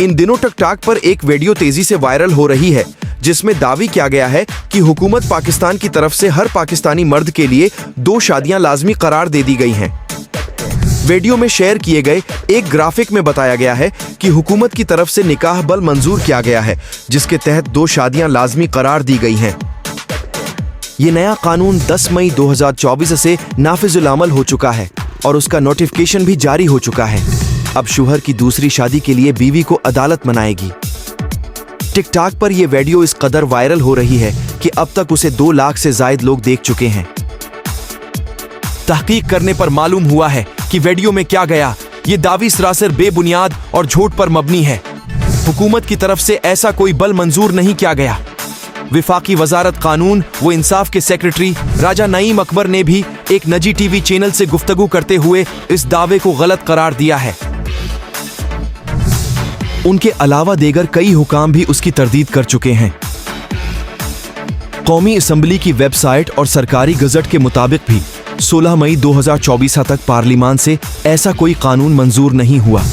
इन दिनों टिकटॉक पर एक वीडियो तेजी से वायरल हो रही है जिसमें दावी किया गया है कि हुकूमत पाकिस्तान की तरफ से हर पाकिस्तानी मर्द के लिए 2 शादियां लाजमी करार दे दी गई हैं। वीडियो में शेयर किए गए एक ग्राफिक में बताया गया है कि हुकूमत की तरफ से निकाह बल मंजूर किया गया है जिसके तहत 2 शादियां लाजमी करार दी गई हैं। ये नया कानून 10 मई 2024 से नाफिजुल अमल हो चुका है और उसका नोटिफिकेशन भी जारी हो चुका है। अब शौहर की दूसरी शादी के लिए बीवी को अदालत मनाएगी। टिकटॉक पर यह वीडियो इस कदर वायरल हो रही है कि अब तक उसे 2 लाख से ज्यादा लोग देख चुके हैं। तहकीक करने पर मालूम हुआ है कि वीडियो में क्या गया ये दावी सरासर बेबुनियाद और झूठ पर मबनी है। हुकूमत की तरफ से ऐसा कोई बल मंजूर नहीं किया गया। विफाकी वजारत कानून व इंसाफ के सेक्रेटरी राजा नईम अकबर ने भी एक निजी टीवी चैनल से गुफ्तगू करते हुए इस दावे को गलत करार दिया है। उनके अलावा दीगर कई हुकाम भी उसकी तरदीद कर चुके हैं। कौमी असम्बली की वेबसाइट और सरकारी गजट के मुताबिक भी 16 मई 2024 तक पार्लिमान से ऐसा कोई कानून मंजूर नहीं हुआ।